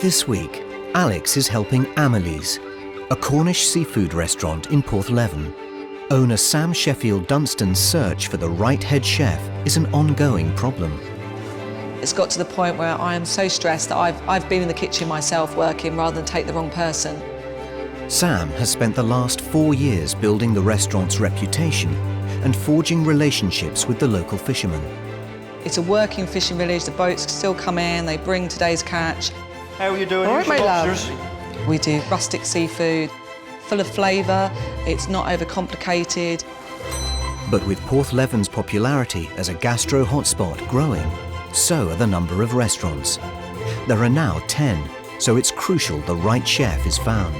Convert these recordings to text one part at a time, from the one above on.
This week, Alex is helping Amelie's, a Cornish seafood restaurant in Porthleven. Owner Sam Sheffield Dunstan's search for the right head chef is an ongoing problem. It's got to the point where I am so stressed that I've been in the kitchen myself working rather than take the wrong person. Sam has spent the last 4 years building the restaurant's reputation and forging relationships with the local fishermen. It's a working fishing village, the boats still come in, they bring today's catch. How are you doing? All right, Here's my your love. lobsters. We do rustic seafood, full of flavour, it's not overcomplicated. But with Porthleven's popularity as a gastro hotspot growing, so are the number of restaurants. There are now 10, so it's crucial the right chef is found.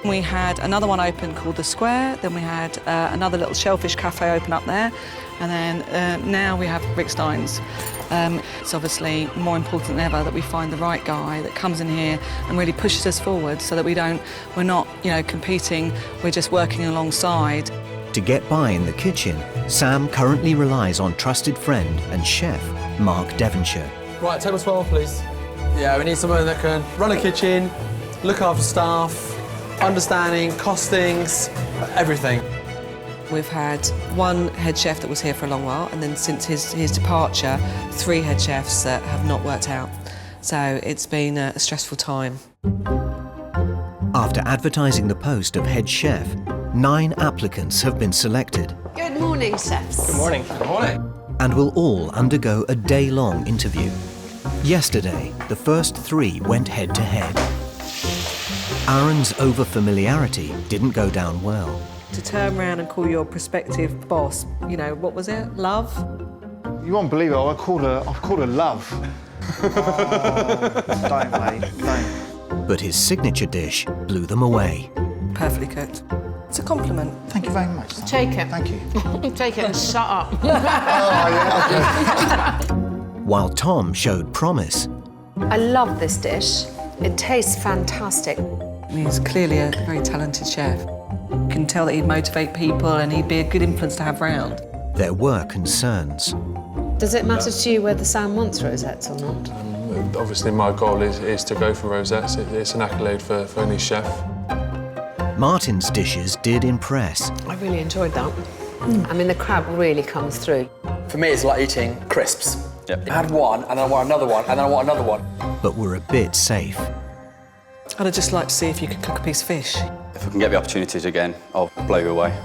We had another one open called The Square, then we had another little shellfish cafe open up there, and then now we have Rick Stein's. It's obviously more important than ever that we find the right guy that comes in here and really pushes us forward so that we're not, competing, we're just working alongside. To get by in the kitchen, Sam currently relies on trusted friend and chef Mark Devonshire. Right, table 12, please. Yeah, we need someone that can run a kitchen, look after staff, understanding, costings, everything. We've had one head chef that was here for a long while, and then since his departure, 3 head chefs that have not worked out. So it's been a stressful time. After advertising the post of head chef, 9 applicants have been selected. Good morning, chefs. Good morning. Good morning. And will all undergo a day-long interview. Yesterday, the first 3 went head-to-head. Aaron's over-familiarity didn't go down well. To turn around and call your prospective boss, what was it? Love? You won't believe it. I've called her love. Don't, mate. Don't. But his signature dish blew them away. Perfectly cooked. It's a compliment. Thank you very much. Sam. Take it. Thank you. Take it and shut up. Oh, yeah, okay. While Tom showed promise, I love this dish. It tastes fantastic. He's clearly a very talented chef. You can tell that he'd motivate people and he'd be a good influence to have round. there were concerns. Does it matter to you whether Sam wants rosettes or not? Obviously, my goal is to go for rosettes. It's an accolade for any chef. Martin's dishes did impress. I really enjoyed that. I mean, the crab really comes through. For me, it's like eating crisps. Yep. I had one, and then I want another one, and then I want another one. But were a bit safe. I'd just like to see if you could cook a piece of fish. If I can get the opportunities again, I'll blow you away.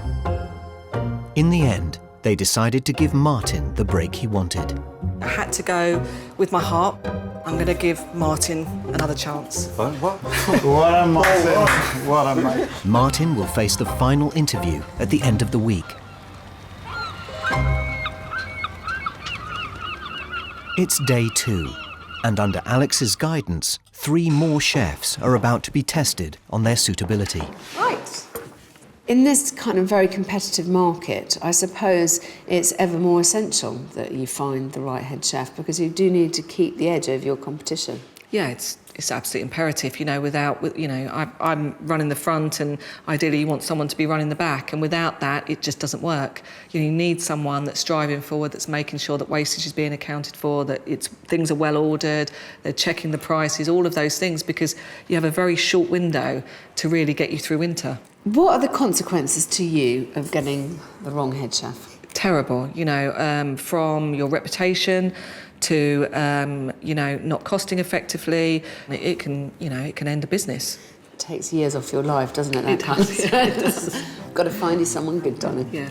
In the end, they decided to give Martin the break he wanted. I had to go with my heart. I'm going to give Martin another chance. What? What am I saying? What am I? Martin will face the final interview at the end of the week. It's day 2, and under Alex's guidance, 3 more chefs are about to be tested on their suitability. Right. In this kind of very competitive market, I suppose it's ever more essential that you find the right head chef, because you do need to keep the edge over your competition. Yeah, it's absolutely imperative, I'm running the front and ideally you want someone to be running the back, and without that, it just doesn't work. You need someone that's driving forward, that's making sure that wastage is being accounted for, that things are well ordered, they're checking the prices, all of those things, because you have a very short window to really get you through winter. What are the consequences to you of getting the wrong head chef? Terrible, from your reputation to, not costing effectively. It can end a business. It takes years off your life, doesn't it? It does. It does. Got to find you someone good, darling. Yeah.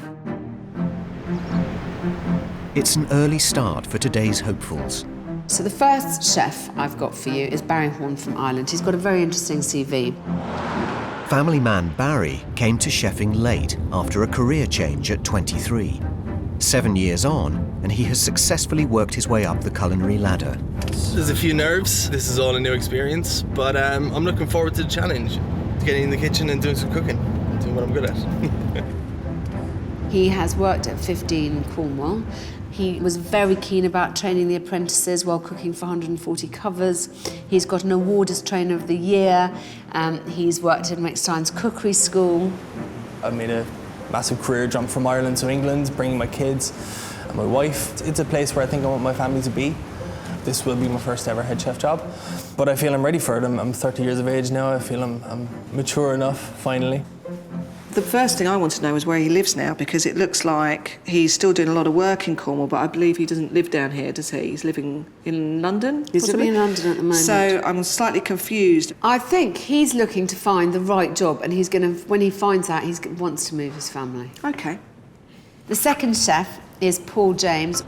It's an early start for today's hopefuls. So the first chef I've got for you is Barry Horn from Ireland. He's got a very interesting CV. Family man Barry came to chefing late after a career change at 23. 7 years on, and he has successfully worked his way up the culinary ladder. There's a few nerves. This is all a new experience, but I'm looking forward to the challenge. Getting in the kitchen and doing some cooking, doing what I'm good at. He has worked at 15 Cornwall. He was very keen about training the apprentices while cooking for 140 covers. He's got an award as Trainer of the Year. He's worked in Rick Stein's cookery school. I made a massive career jump from Ireland to England, bringing my kids and my wife. It's a place where I think I want my family to be. this will be my first ever head chef job. But I feel I'm ready for it. I'm 30 years of age now. I feel I'm mature enough, finally. The first thing I want to know is where he lives now, because it looks like he's still doing a lot of work in Cornwall, but I believe he doesn't live down here, does he? He's living in London? He's living in London at the moment. So I'm slightly confused. I think he's looking to find the right job, and he's going to, when he finds out, he wants to move his family. OK. The second chef is Paul James.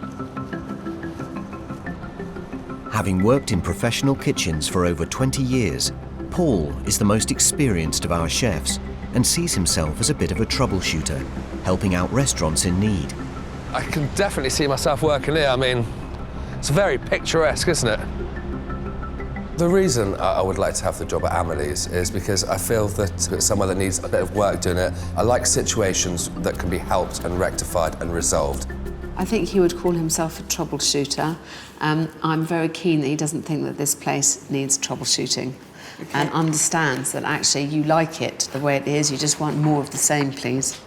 Having worked in professional kitchens for over 20 years, Paul is the most experienced of our chefs and sees himself as a bit of a troubleshooter, helping out restaurants in need. I can definitely see myself working here. I mean, it's very picturesque, isn't it? The reason I would like to have the job at Amelie's is because I feel that it's somewhere that needs a bit of work doing it. I like situations that can be helped and rectified and resolved. I think he would call himself a troubleshooter. I'm very keen that he doesn't think that this place needs troubleshooting. Okay. And understands that actually you like it the way it is, you just want more of the same, please.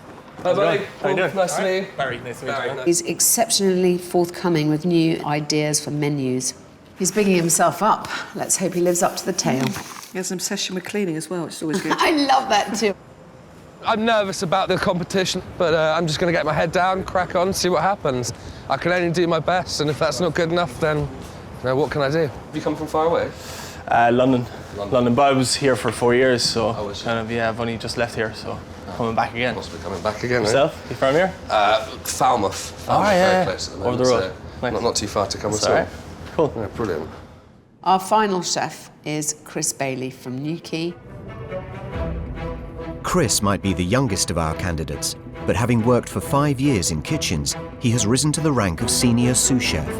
Hi, buddy. How you doing? Nice to meet you. Very nice to meet you. He's exceptionally forthcoming with new ideas for menus. He's bigging himself up. Let's hope he lives up to the tale. He has an obsession with cleaning as well, which is always good. I love that too. I'm nervous about the competition, but I'm just going to get my head down, crack on, see what happens. I can only do my best, and if that's not good enough, then what can I do? Have you come from far away? London, but I was here for 4 years, so I've only just left here, so coming back again. Must be coming back again, Yourself? You from here? Falmouth. Yeah. Very close at the Over moment, the road. so Nice. not too far to come That's at all. all right. Cool. Yeah, brilliant. Our final chef is Chris Bailey from Newquay. Chris might be the youngest of our candidates, but having worked for 5 years in kitchens, he has risen to the rank of senior sous chef.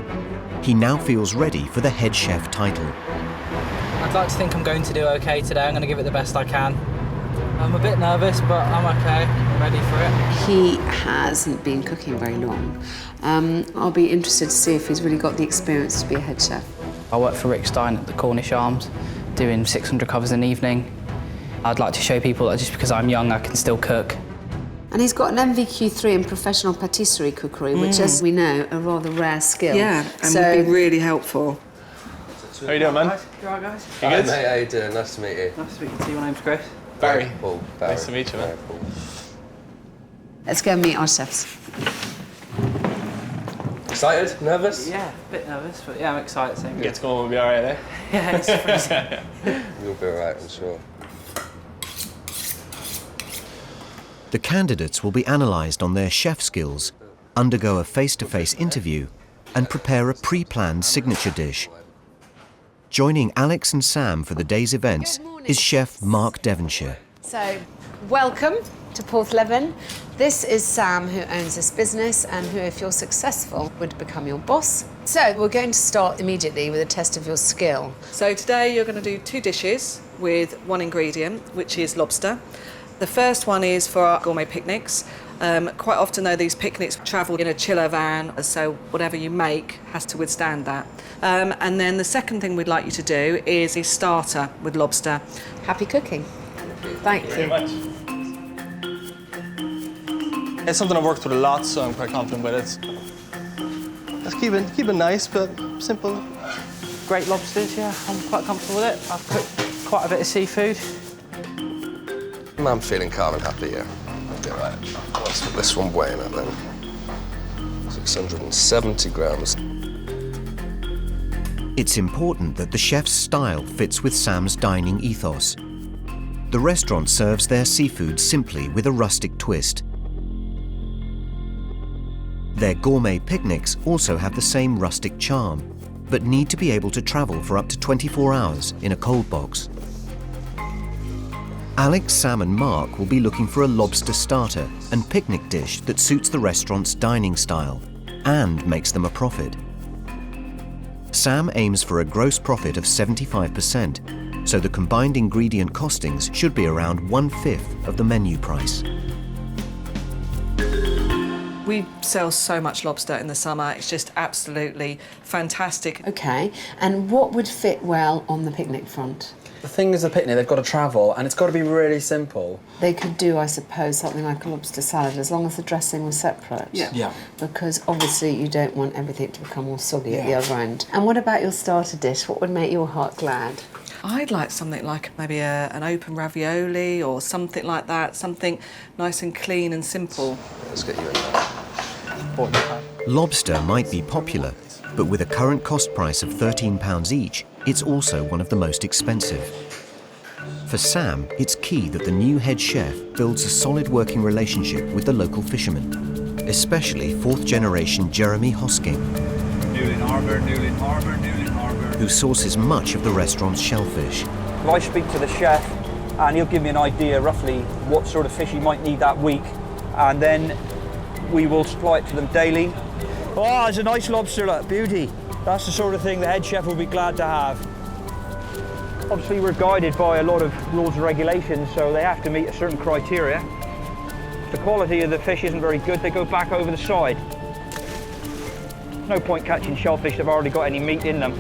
He now feels ready for the head chef title. I'd like to think I'm going to do okay today. I'm going to give it the best I can. I'm a bit nervous, but I'm okay. I'm ready for it. He hasn't been cooking very long. I'll be interested to see if he's really got the experience to be a head chef. I work for Rick Stein at the Cornish Arms, doing 600 covers an evening. I'd like to show people that just because I'm young, I can still cook. And he's got an NVQ3 in professional patisserie cookery, which, as we know, a rather rare skill. Yeah, and would be really helpful. How you doing, man? You all right, guys? You Hi, good? mate, how you doing? Nice to meet you. Nice to meet you. My name's Chris. Barry. Paul. Barry. Nice to meet you, man. Paul. Let's go and meet our chefs. Excited? Nervous? Yeah, a bit nervous, but yeah, I'm excited. Same. Gets going, we'll be all right, eh? Yeah, it's freezing. You'll be all right, I'm sure. The candidates will be analysed on their chef skills, undergo a face-to-face interview, and prepare a pre-planned signature dish. Joining Alex and Sam for the day's events is chef Mark Devonshire. So, welcome to Porthleven. This is Sam, who owns this business and who, if you're successful, would become your boss. So, we're going to start immediately with a test of your skill. So today you're going to do 2 dishes with 1 ingredient, which is lobster. The first one is for our gourmet picnics. Quite often, though, these picnics travel in a chiller van, so whatever you make has to withstand that. And then the second thing we'd like you to do is a starter with lobster. Happy cooking. Thank you. Very much. It's something I've worked with a lot, so I'm quite confident with it. Just keep it nice, but simple. Great lobsters, yeah. I'm quite comfortable with it. I've cooked quite a bit of seafood. I'm feeling calm and happy, yeah. I'll be all right. Let's put this one weighing up then. 670 grams. It's important that the chef's style fits with Sam's dining ethos. The restaurant serves their seafood simply with a rustic twist. Their gourmet picnics also have the same rustic charm, but need to be able to travel for up to 24 hours in a cold box. Alex, Sam and Mark will be looking for a lobster starter and picnic dish that suits the restaurant's dining style and makes them a profit. Sam aims for a gross profit of 75%, so the combined ingredient costings should be around 1/5 of the menu price. We sell so much lobster in the summer, it's just absolutely fantastic. Okay, and what would fit well on the picnic front? The thing is, the picnic, they've got to travel, and it's got to be really simple. They could do, I suppose, something like a lobster salad as long as the dressing was separate. Yeah. Because obviously you don't want everything to become all soggy at the other end. And what about your starter dish? What would make your heart glad? I'd like something like maybe an open ravioli or something like that, something nice and clean and simple. Let's get you in there. Lobster might be popular, but with a current cost price of £13 each, it's also one of the most expensive. For Sam, it's key that the new head chef builds a solid working relationship with the local fishermen, especially fourth-generation Jeremy Hosking, who sources much of the restaurant's shellfish. I speak to the chef and he'll give me an idea roughly what sort of fish he might need that week, and then we will supply it to them daily. Oh, it's a nice lobster, look, beauty. That's the sort of thing the head chef will be glad to have. Obviously we're guided by a lot of rules and regulations, so they have to meet a certain criteria. If the quality of the fish isn't very good, they go back over the side. No point catching shellfish that have already got any meat in them.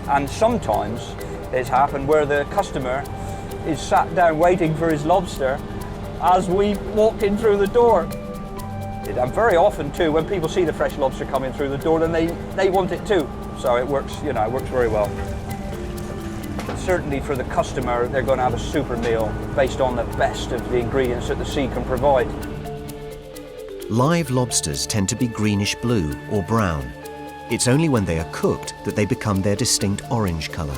And sometimes it's happened where the customer is sat down waiting for his lobster as we walk in through the door. And very often too, when people see the fresh lobster coming through the door, then they want it too. So it works, you know, it works very well. Certainly for the customer, they're going to have a super meal based on the best of the ingredients that the sea can provide. Live lobsters tend to be greenish blue or brown. It's only when they are cooked that they become their distinct orange colour.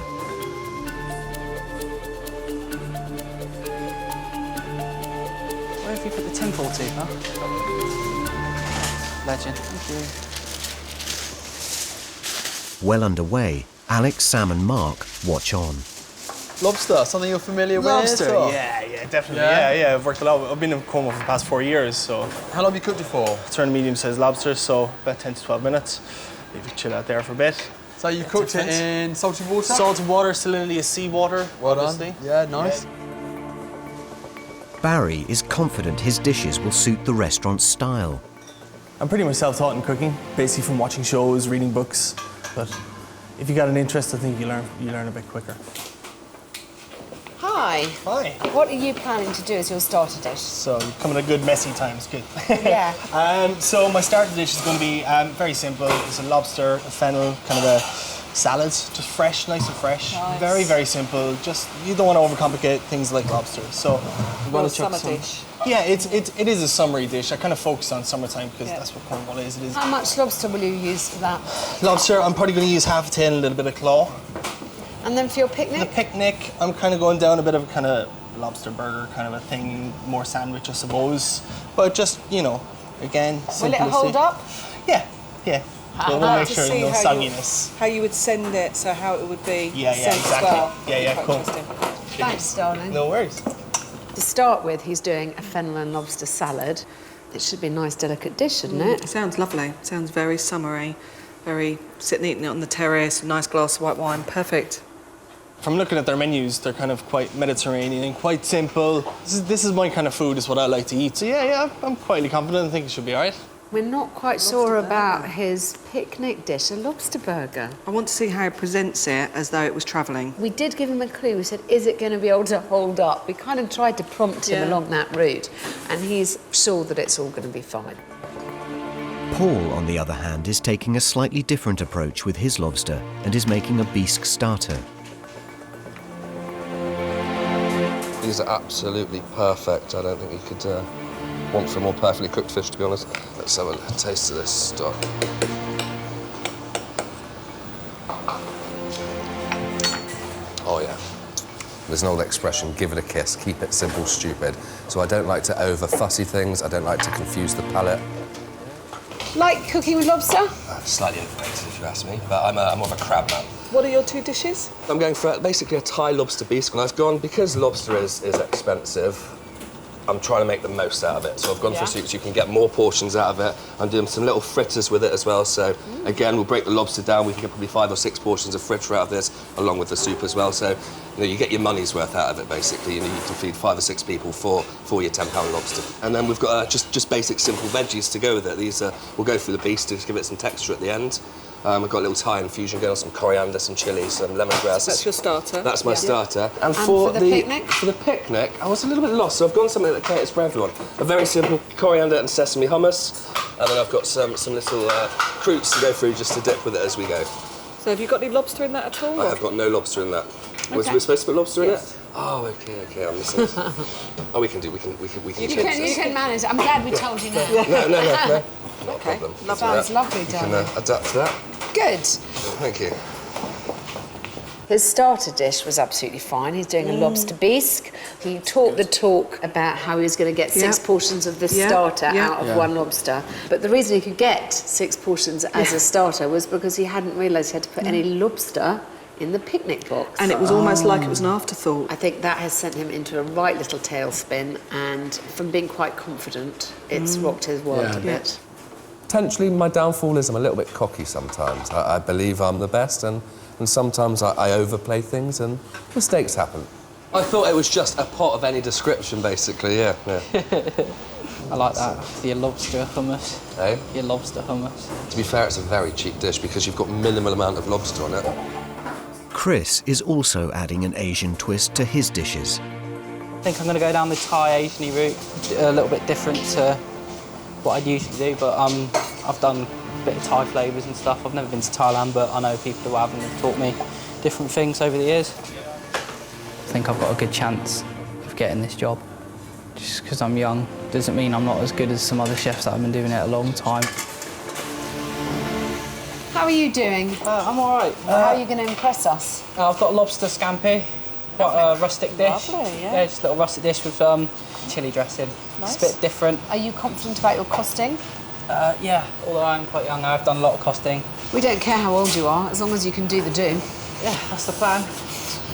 Where have you put the temple to, huh? Legend. Thank you. Well underway, Alex, Sam and Mark watch on. Lobster, something you're familiar Lobster, with? Or? yeah, definitely. Yeah? Yeah, I've worked a lot. I've been in Como for the past 4 years, so. How long have you cooked it for? It's around medium-sized lobsters, so about 10 to 12 minutes. Leave it chill out there for a bit. So you cooked it in salted water? Salted water, salinity is seawater. Well obviously. done. Yeah, nice. Barry is confident his dishes will suit the restaurant's style. I'm pretty much self-taught in cooking, basically from watching shows, reading books. But if you got an interest, I think you learn a bit quicker. Hi. Hi. What are you planning to do as your starter dish? So coming at a good messy time, it's good. Yeah. So my starter dish is going to be very simple. It's a lobster, a fennel, kind of a salad, just fresh, nice and fresh. Nice. Very, very simple. Just you don't want to overcomplicate things like lobster. So I'm going to chuck some. Dish. Yeah, it is a summery dish. I kind of focus on summertime because that's what Cornwall is. It is. How much lobster will you use for that? Lobster, I'm probably going to use half a tin, a little bit of claw. And then for your picnic? The picnic, I'm kind of going down a bit of a kind of lobster burger kind of a thing, more sandwich, I suppose. But just, you know, again, will it hold up? Yeah. We'll make sure there's no sogginess. How you would send it, so how it would be Yeah, sent exactly. as well. Yeah, cool. Interesting. Thanks, darling. No worries. To start with, he's doing a fennel and lobster salad. It should be a nice, delicate dish, shouldn't it? It sounds lovely. Sounds very summery. Very sitting eating it on the terrace, a nice glass of white wine. Perfect. From looking at their menus, they're kind of quite Mediterranean, quite simple. This is my kind of food, is what I like to eat. So yeah, I'm quietly confident. I think it should be all right. We're not quite sure about his picnic dish, a lobster burger. I want to see how he presents it as though it was travelling. We did give him a clue. We said, is it going to be able to hold up? We kind of tried to prompt him along that route, and he's sure that it's all going to be fine. Paul, on the other hand, is taking a slightly different approach with his lobster and is making a bisque starter. These are absolutely perfect. I don't think you could want for a more perfectly cooked fish, to be honest. Let's have a taste of this stock. Oh, yeah. There's an old expression, give it a kiss, keep it simple, stupid. So I don't like to over-fussy things. I don't like to confuse the palate. Like cooking with lobster? Slightly overrated, if you ask me, but I'm more of a crab man. What are your two dishes? I'm going for basically a Thai lobster bisque, and I've gone, because lobster is expensive, I'm trying to make the most out of it. So I've gone for soup so you can get more portions out of it. I'm doing some little fritters with it as well, so again, we'll break the lobster down. We can get probably 5 or 6 portions of fritter out of this, along with the soup as well. So, you know, you get your money's worth out of it, basically. You know, you can feed 5 or 6 people for your £10 lobster. And then we've got just basic simple veggies to go with it. These we'll go through the beast to just give it some texture at the end. I've got a little Thai infusion going on, some coriander, some chilli, some lemongrass. That's your starter. That's my starter. And for the picnic? For the picnic, I was a little bit lost, so I've gone something that caters for everyone. A very simple coriander and sesame hummus, and then I've got some little fruits to go through just to dip with it as we go. So have you got any lobster in that at all? I have got no lobster in that. Was we supposed to put lobster in it? Oh, okay, I'm missing it. Oh, we can change this. You can manage. I'm glad we told you now. No. Not a problem. Sounds lovely, You darling. can adapt to that. Good. Thank you. His starter dish was absolutely fine. He's doing a lobster bisque. He talked the talk about how he was going to get 6 portions of the starter out of one lobster. But the reason he could get 6 portions as a starter was because he hadn't realised he had to put any lobster in the picnic box. And it was almost like it was an afterthought. I think that has sent him into a right little tailspin, and from being quite confident, it's rocked his world a bit. Potentially, my downfall is I'm a little bit cocky sometimes. I believe I'm the best, and sometimes I overplay things, and mistakes happen. I thought it was just a pot of any description, basically, yeah. I like that. Your lobster hummus. Eh? Your lobster hummus. To be fair, it's a very cheap dish because you've got minimal amount of lobster on it. Chris is also adding an Asian twist to his dishes. I think I'm going to go down the Thai Asian route, a little bit different to what I'd usually do, but I've done a bit of Thai flavours and stuff. I've never been to Thailand, but I know people who have and have taught me different things over the years. I think I've got a good chance of getting this job. Just because I'm young doesn't mean I'm not as good as some other chefs that have been doing it a long time. How are you doing? I'm all right. How are you going to impress us? I've got lobster scampi, quite a rustic dish. Lovely, yeah. Just a little rustic dish with chilli dressing. Nice. It's a bit different. Are you confident about your costing? Yeah, although I'm quite young, I've done a lot of costing. We don't care how old you are, as long as you can do the do. Yeah, that's the plan,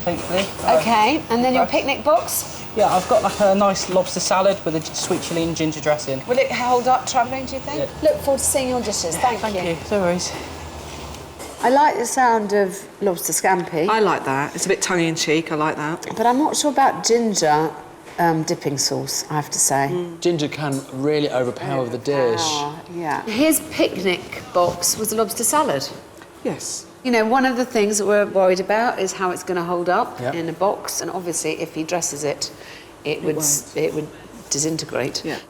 thankfully. OK, and then your picnic box? Yeah, I've got like a nice lobster salad with a sweet chilli and ginger dressing. Will it hold up travelling, do you think? Yeah. Look forward to seeing your dishes. Thank you. No worries. I like the sound of lobster scampi. I like that. It's a bit tongue-in-cheek, I like that. But I'm not sure about ginger dipping sauce, I have to say. Ginger can really overpower the dish. Yeah. His picnic box was a lobster salad. Yes. You know, one of the things that we're worried about is how it's going to hold up in a box, and obviously if he dresses it, it would disintegrate. Yeah.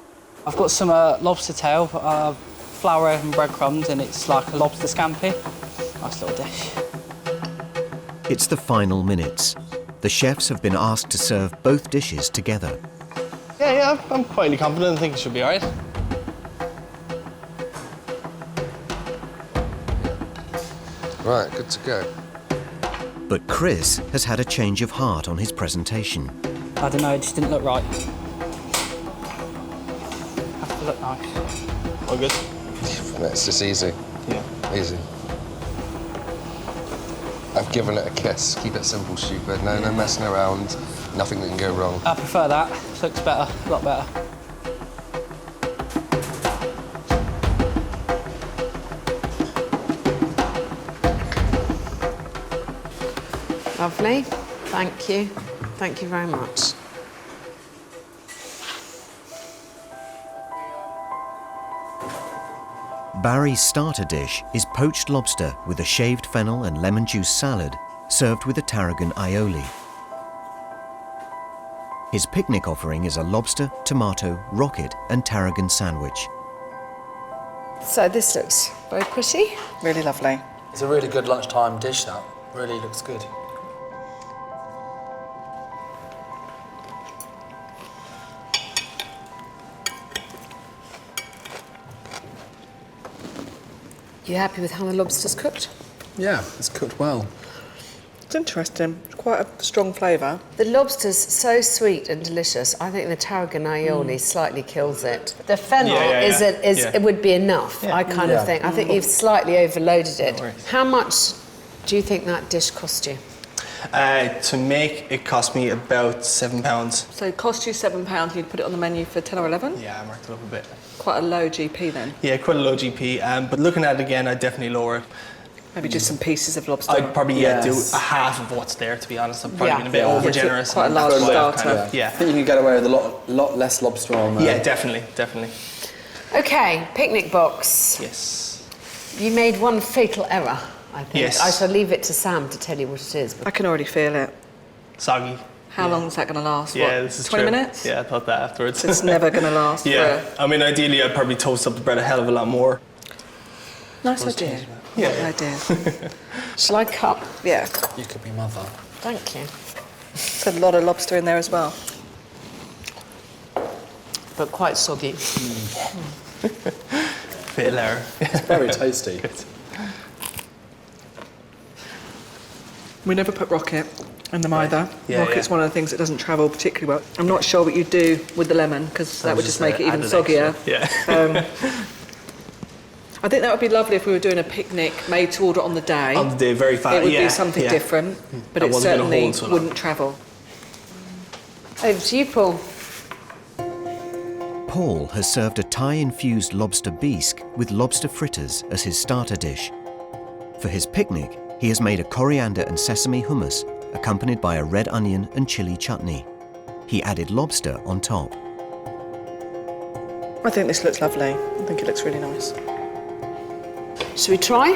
I've got some lobster tail, flour and breadcrumbs, and it's like a lobster scampi. Nice little dish. It's the final minutes. The chefs have been asked to serve both dishes together. Yeah, I'm quietly confident. I think it should be all right. Right, good to go. But Chris has had a change of heart on his presentation. I don't know, it just didn't look right. Has to look nice. All good? It's just easy. Yeah. Easy. I've given it a kiss. Keep it simple, stupid. No messing around. Nothing that can go wrong. I prefer that. Looks better, a lot better. Lovely. Thank you. Thank you very much. Barry's starter dish is poached lobster with a shaved fennel and lemon juice salad, served with a tarragon aioli. His picnic offering is a lobster, tomato, rocket and tarragon sandwich. So this looks very pretty. Really lovely. It's a really good lunchtime dish, that. Really looks good. You happy with how the lobster's cooked? Yeah, it's cooked well. It's interesting. It's quite a strong flavour. The lobster's so sweet and delicious. I think the tarragon aioli slightly kills it. The fennel it would be enough, I kind of think. I think you've slightly overloaded it. How much do you think that dish cost you? To make, it cost me about £7. So it cost you £7, you'd put it on the menu for 10 or 11? Yeah, I marked it up a bit. Quite a low GP then. Yeah, quite a low GP, but looking at it again, I'd definitely lower it. Maybe just some pieces of lobster. I'd probably do a half of what's there, to be honest. I'm probably being a bit over generous. Quite a large starter. Kind of, I think you can get away with a lot less lobster on there. Yeah, definitely. Okay, picnic box. Yes. You made one fatal error, I think. Yes. I shall leave it to Sam to tell you what it is. I can already feel it. Soggy. How long is that going to last? Yeah, what, this is 20 true. minutes? Yeah, I thought that afterwards. It's never going to last. Yeah, I mean, ideally, I'd probably toast up the bread a hell of a lot more. Nice idea. Yeah. Good idea. Shall I cut? Yeah. You could be mother. Thank you. There's a lot of lobster in there as well. But quite soggy. Fatal error. It's very tasty. We never put rocket in them either. Yeah, Rocket's one of the things that doesn't travel particularly well. I'm not sure what you do with the lemon, because that would just make it even soggier. Yeah. I think that would be lovely if we were doing a picnic made to order on the day. On the day, very fast. It would be something different, but That it wasn't gonna certainly hold so long. wouldn't travel. Over to you, Paul. Paul has served a Thai-infused lobster bisque with lobster fritters as his starter dish. For his picnic, he has made a coriander and sesame hummus, accompanied by a red onion and chili chutney. He added lobster on top. I think this looks lovely. I think it looks really nice. Shall we try?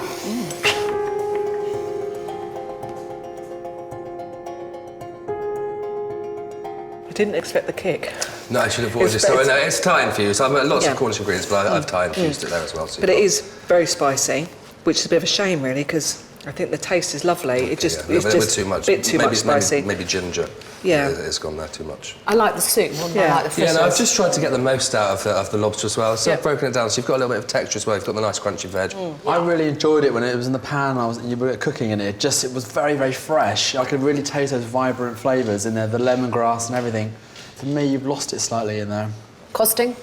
I didn't expect the kick. No, I should have avoided It's it. So, better- no, it's Thai infused. I've lots Yeah. of Cornish ingredients, but I've Thai infused it there as well. So But you've it got- is very spicy, which is a bit of a shame, really, because I think the taste is lovely. It just yeah, it's a bit just too much. bit too much spicy. Maybe ginger. Yeah. It's gone there too much. I like the soup more than I Yeah. like the fritters. Yeah, no, I've just tried to get the most out of the lobster as well. So Yeah. I've broken it down, so you've got a little bit of texture as well. You've got the nice crunchy veg. I really enjoyed it when it was in the pan. You were cooking in it. It was very, very fresh. I could really taste those vibrant flavours in there, the lemongrass and everything. For me, you've lost it slightly in there. Costing?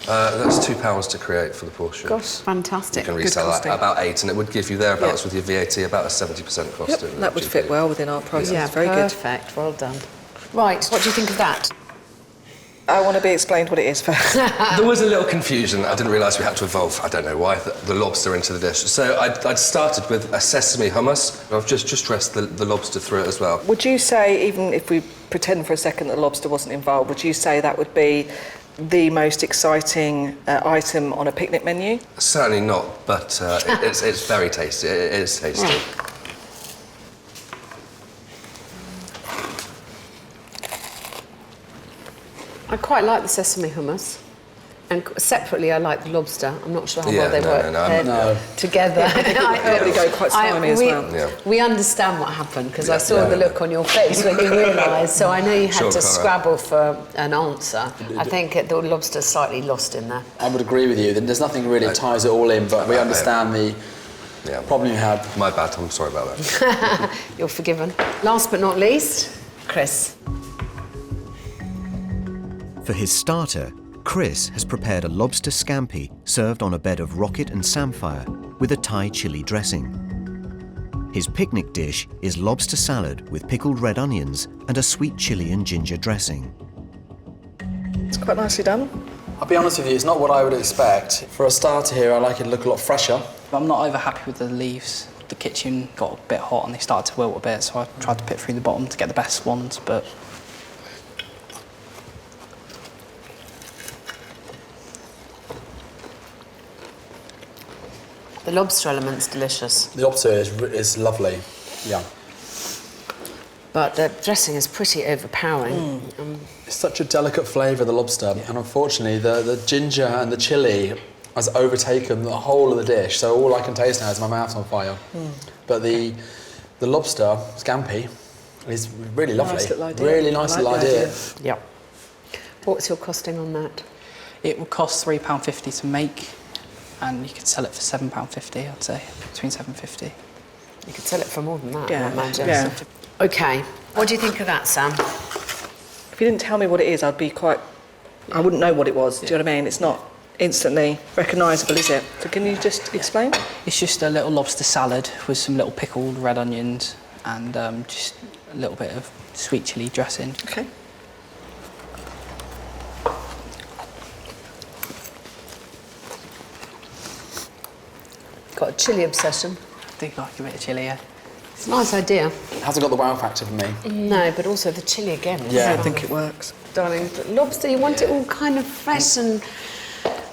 That's £2 to create for the portion. Gosh, You fantastic. can Good resell that costing. at about 8, and it would give you thereabouts Yeah. with your VAT about a 70% cost. Yep, in that would GP. fit well within our prices. Yeah, Very good. perfect. Well done. Right, what do you think of that? I want to be explained what it is first. There was a little confusion. I didn't realise we had to evolve, I don't know why, the lobster into the dish. So I'd started with a sesame hummus. I've just dressed the lobster through it as well. Would you say, even if we pretend for a second that the lobster wasn't involved, would you say that would be the most exciting item on a picnic menu? Certainly not, but it's very tasty. It is tasty. Right. I quite like the sesame hummus. And separately, I like the lobster. I'm not sure how well they work together. Probably go quite slimy as well. Yeah. We understand what happened because I saw the look on your face when you realised. So I know you had Sure, to correct. scrabble for an answer. I think the lobster's slightly lost in there. I would agree with you. There's nothing really ties it all in, but we understand the problem you had. My bad, I'm sorry about that. You're forgiven. Last but not least, Chris. For his starter, Chris has prepared a lobster scampi served on a bed of rocket and samphire with a Thai chili dressing. His picnic dish is lobster salad with pickled red onions and a sweet chili and ginger dressing. It's quite nicely done. I'll be honest with you, it's not what I would expect. For a starter here, I like it to look a lot fresher. I'm not over happy with the leaves. The kitchen got a bit hot and they started to wilt a bit, so I tried to pick through the bottom to get the best ones, but The lobster element's delicious. The lobster is lovely. Yeah. But the dressing is pretty overpowering. It's such a delicate flavour, the lobster, and unfortunately the ginger and the chilli has overtaken the whole of the dish, so all I can taste now is my mouth's on fire. But the lobster scampi is really lovely. Nice little idea. Really nice I like little the idea. Yep. What's your costing on that? it would cost £3.50 to make, and you could sell it for £7.50, I'd say, between £7.50. You could sell it for more than that, Yeah, I imagine. yeah. OK. What do you think of that, Sam? If you didn't tell me what it is, I wouldn't know what it was. Do you know what I mean? It's not instantly recognisable, is it? So can you just explain? It's just a little lobster salad with some little pickled red onions and just a little bit of sweet chilli dressing. Okay. Got a chilli obsession. I do like a bit of chilli, yeah. It's a nice idea. It hasn't got the wow factor for me. No, but also the chilli again. Yeah. I don't think it works. Darling, but lobster, you want it all kind of fresh and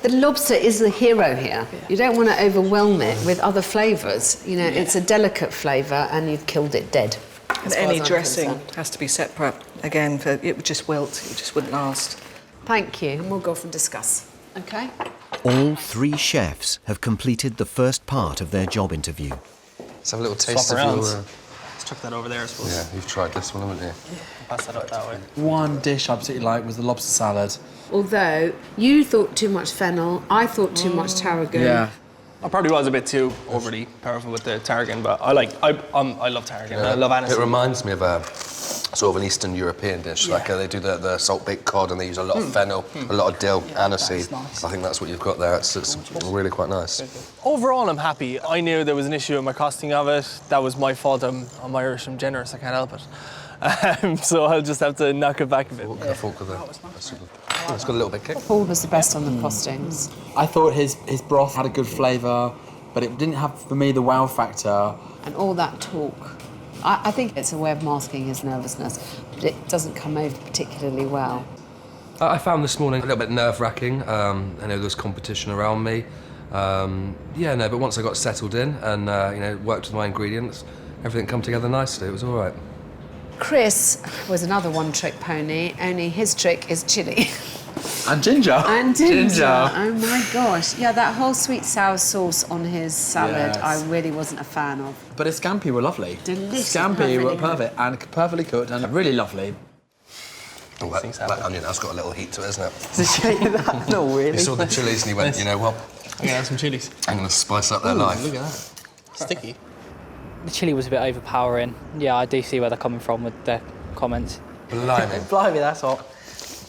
The lobster is the hero here. You don't want to overwhelm it with other flavours. You know, it's a delicate flavour and you've killed it dead. And any dressing has to be separate. Again, it would just wilt, it just wouldn't last. Thank you, and we'll go off and discuss. Okay? All 3 chefs have completed the first part of their job interview. Let's have a little taste Swap of around. your... Let's chuck that over there, I suppose. Yeah, you've tried this one, haven't you? Pass that up that way. One dish I particularly liked was the lobster salad. Although you thought too much fennel, I thought too much tarragon. Yeah. I probably was a bit too overly powerful with the tarragon, but I love tarragon. I love aniseed. It reminds me of a sort of an Eastern European dish. Like they do the salt baked cod and they use a lot of fennel, a lot of dill, aniseed. nice. I think that's what you've got there. It's really quite nice. Overall, I'm happy. I knew there was an issue with my costing of it. That was my fault. I'm Irish, I'm generous, I can't help it. So I'll just have to knock it back a bit. Fork with that. It's got a little bit kick. Paul was the best on the costings. I thought his broth had a good flavour, but it didn't have, for me, the wow factor. And all that talk. I think it's a way of masking his nervousness, but it doesn't come over particularly well. I found this morning a little bit nerve-wracking. I know there was competition around me. But once I got settled in and worked with my ingredients, everything come together nicely. It was all right. Chris was another one-trick pony, only his trick is chilli. And ginger. And ginger. Oh my gosh. Yeah, that whole sweet sour sauce on his salad, Yes. I really wasn't a fan of. But his scampi were lovely. Delicious. Scampi were Perfectly perfect and perfectly cooked and really lovely. Oh, that onion has got a little heat to it, isn't it? To show you that? Not really. He saw the chilies and he went, you know what? I'm gonna add some chilies. I'm going to spice up their life. Look at that. Sticky. The chilli was a bit overpowering. Yeah, I do see where they're coming from with their comments. Blimey. Blimey, that's hot.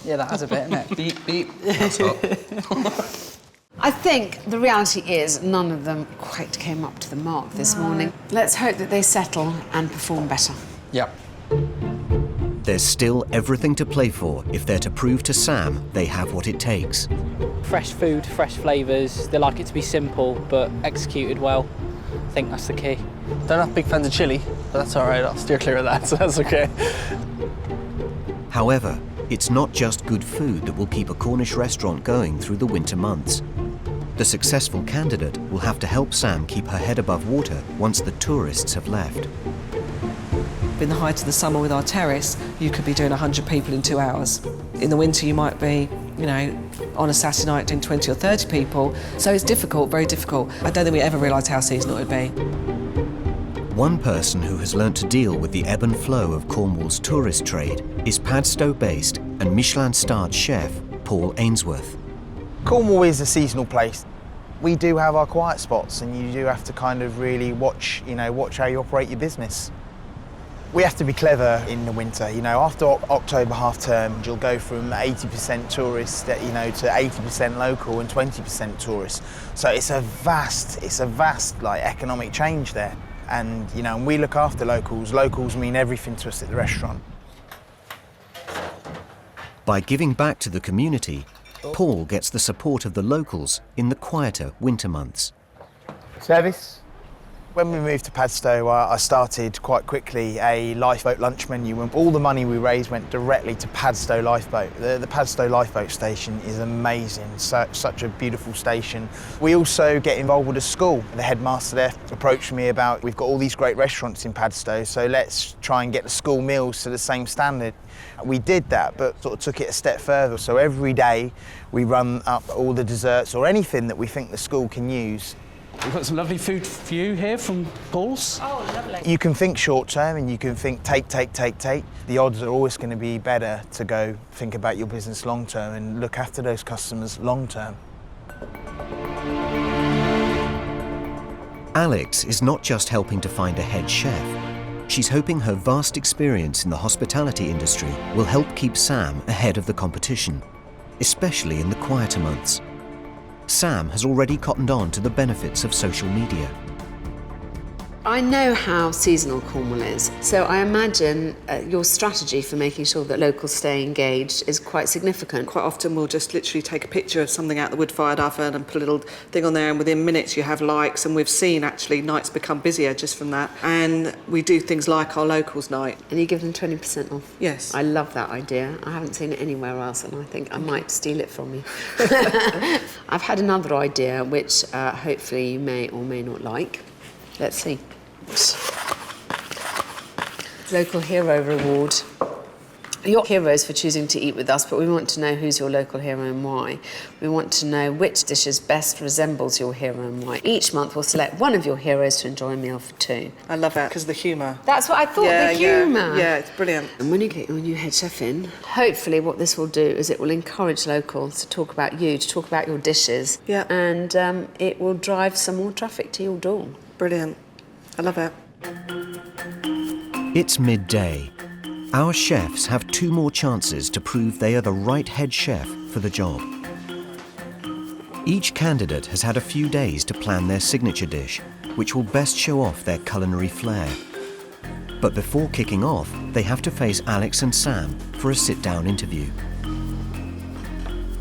Yeah, that has a bit, isn't it? Beep, beep. That's hot. I think the reality is none of them quite came up to the mark this morning. Let's hope that they settle and perform better. Yep. There's still everything to play for if they're to prove to Sam they have what it takes. Fresh food, fresh flavours. They like it to be simple, but executed well. I think that's the key. They're not big fans of chili, but that's all right. I'll steer clear of that, so that's okay. However, it's not just good food that will keep a Cornish restaurant going through the winter months. The successful candidate will have to help Sam keep her head above water once the tourists have left. In the height of the summer with our terrace, you could be doing 100 people in 2 hours. In the winter, you might be, on a Saturday night doing 20 or 30 people. So it's difficult, very difficult. I don't think we ever realised how seasonal it would be. One person who has learnt to deal with the ebb and flow of Cornwall's tourist trade is Padstow-based and Michelin-starred chef Paul Ainsworth. Cornwall is a seasonal place. We do have our quiet spots, and you do have to kind of really watch how you operate your business. We have to be clever in the winter. After October half term, you'll go from 80% tourists, to 80% local and 20% tourists. So it's a vast economic change there. And we look after locals. Locals mean everything to us at the restaurant. By giving back to the community, Paul gets the support of the locals in the quieter winter months. Service. When we moved to Padstow, I started quite quickly a lifeboat lunch menu. All the money we raised went directly to Padstow Lifeboat. The Padstow Lifeboat station is amazing, such a beautiful station. We also get involved with a school. The headmaster there approached me about, we've got all these great restaurants in Padstow, so let's try and get the school meals to the same standard. We did that, but sort of took it a step further. So every day we run up all the desserts or anything that we think the school can use. We've got some lovely food for you here from Paul's. Oh, lovely. You can think short term and you can think take. The odds are always going to be better to go think about your business long term and look after those customers long term. Alex is not just helping to find a head chef. She's hoping her vast experience in the hospitality industry will help keep Sam ahead of the competition, especially in the quieter months. Sam has already cottoned on to the benefits of social media. I know how seasonal Cornwall is, so I imagine your strategy for making sure that locals stay engaged is quite significant. Quite often we'll just literally take a picture of something out the wood-fired oven and put a little thing on there, and within minutes you have likes, and we've seen actually nights become busier just from that. And we do things like our locals night. And you give them 20% off? Yes. I love that idea. I haven't seen it anywhere else, and I think I might steal it from you. I've had another idea which hopefully you may or may not like. Let's see. Local Hero Reward. You're heroes for choosing to eat with us, but we want to know who's your local hero and why. We want to know which dishes best resembles your hero and why. Each month we'll select one of your heroes to enjoy a meal for two. I love that because of the humour. That's what I thought, the humour. Yeah, it's brilliant. And when you get your new head chef in, hopefully what this will do is it will encourage locals to talk about you, to talk about your dishes. Yeah. And it will drive some more traffic to your door. Brilliant. I love it. It's midday. Our chefs have 2 more chances to prove they are the right head chef for the job. Each candidate has had a few days to plan their signature dish, which will best show off their culinary flair. But before kicking off, they have to face Alex and Sam for a sit-down interview.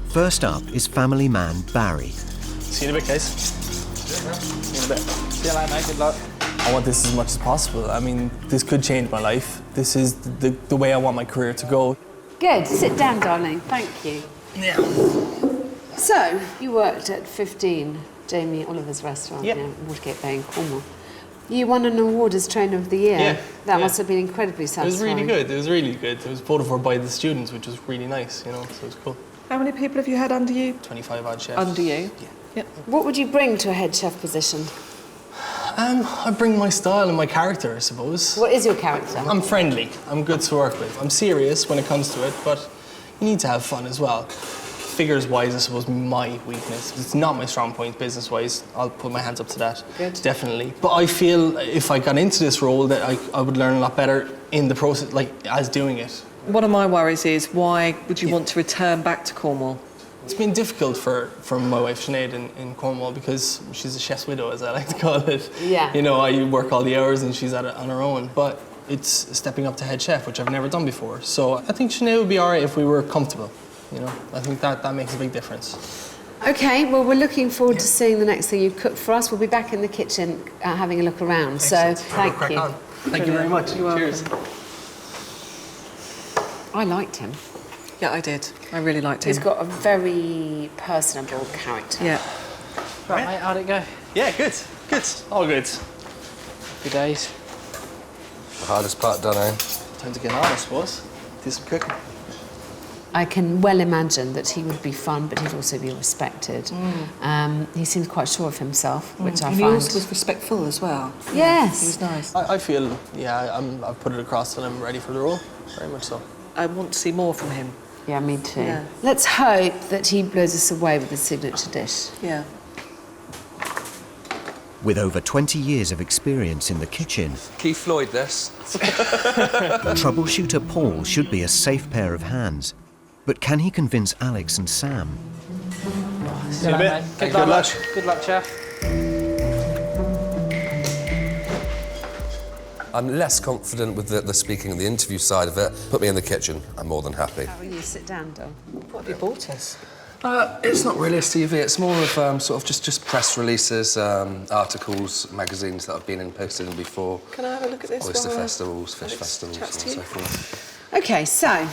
First up is family man Barry. See you in a bit, guys. See you in a bit. See you later, mate. Good luck. I want this as much as possible. I mean, this could change my life. This is the way I want my career to go. Good. Sit down, darling. Thank you. Yeah. So, you worked at 15 Jamie Oliver's restaurant Yep. in Watergate Bay in Cornwall. You won an award as Trainer of the Year. Yeah. That must have been incredibly satisfying. It was really good. It was really good. It was voted for by the students, which was really nice, you know, so it was cool. How many people have you had under you? 25 odd chefs. Under you? Yeah. Yep. What would you bring to a head chef position? I bring my style and my character, I suppose. What is your character? I'm friendly. I'm good to work with. I'm serious when it comes to it, but you need to have fun as well. Figures-wise, I suppose, my weakness. It's not my strong point business-wise. I'll put my hands up to that. Good. Definitely. But I feel if I got into this role that I would learn a lot better in the process, like, as doing it. One of my worries is why would you want to return back to Cornwall? It's been difficult for my wife Sinead in Cornwall because she's a chef's widow, as I like to call it. Yeah. You know, I work all the hours and she's at it on her own. But it's stepping up to head chef, which I've never done before. So I think Sinead would be all right if we were comfortable. You know, I think that makes a big difference. Okay, well, we're looking forward to seeing the next thing you cook for us. We'll be back in the kitchen having a look around. Excellent. So, thank Crack you. on. Thank you very much. You're Cheers. welcome. I liked him. Yeah, I did. I really liked him. He's got a very personable character. Yeah. Right, mate, how'd it go? Yeah, good. Good. All good. Good days. The hardest part done, eh? Time to get on, I suppose. Do some cooking. I can well imagine that he would be fun, but he'd also be respected. He seems quite sure of himself, which I And find... he also was respectful as well. Yes. He was nice. I feel, yeah, I've put it across that I'm ready for the role. Very much so. I want to see more from him. Yeah, me too. Yeah. Let's hope that he blows us away with his signature dish. Yeah. With over 20 years of experience in the kitchen, Keith Floyd, this. troubleshooter Paul should be a safe pair of hands. But can he convince Alex and Sam? See you later, mate. Good luck. Good luck, chef. I'm less confident with the speaking and the interview side of it. Put me in the kitchen, I'm more than happy. How are you? Sit down, Dom. What have you bought us? It's not really a CV, it's more of sort of just press releases, articles, magazines that I've been in, posted in before. Can I have a look at this? Oyster while festivals, fish Alex festivals, chats to and so you? forth. OK, so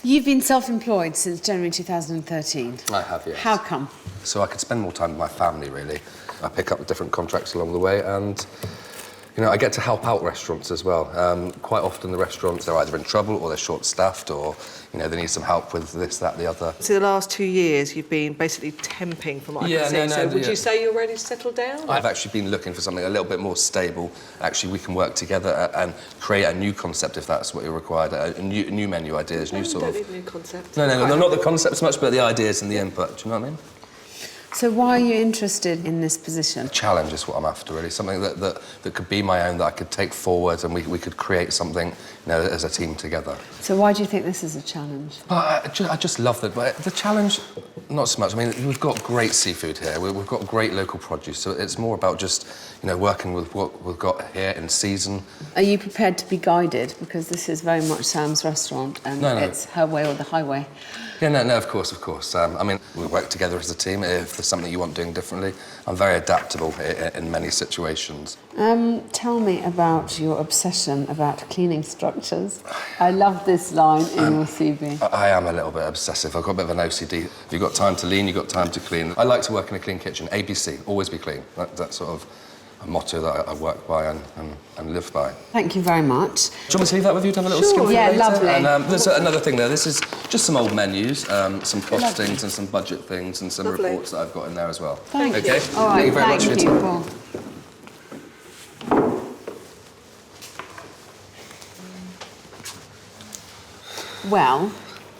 you've been self-employed since January 2013. I have, yes. How come? So I could spend more time with my family, really. I pick up different contracts along the way, and you know, I get to help out restaurants as well. Quite often the restaurants, they're either in trouble or they're short-staffed, or you know, they need some help with this, that, the other. So the last 2 years you've been basically temping from what I can see. So would you say you're ready to settle down? I've actually been looking for something a little bit more stable. Actually, we can work together and create a new concept if that's what you're required. A new menu ideas, new sort of... Don't need a new concept. No, not the concept so much, but the ideas and the input. Do you know what I mean? So why are you interested in this position? Challenge is what I'm after, really. Something that could be my own, that I could take forward, and we could create something, as a team together. So why do you think this is a challenge? I just love the challenge. Not so much. I mean, we've got great seafood here. We've got great local produce, so it's more about just, working with what we've got here in season. Are you prepared to be guided? Because this is very much Sam's restaurant, and it's her way or the highway. Yeah, no, of course. I mean, we work together as a team. If there's something you want doing differently, I'm very adaptable in many situations. Tell me about your obsession about cleaning structures. I love this line in your CV. I am a little bit obsessive. I've got a bit of an OCD. If you've got time to lean, you've got time to clean. I like to work in a clean kitchen. ABC, always be clean. That's sort of a motto that I work by and live by. Thank you very much. Do you want me to leave that with you to have a little skim? Yeah, later? lovely. And there's another thing there. This is just some old menus, some costings and some budget things and some reports that I've got in there as well. Thank you. Okay? All right, Thank you very much for your time. Paul. Well,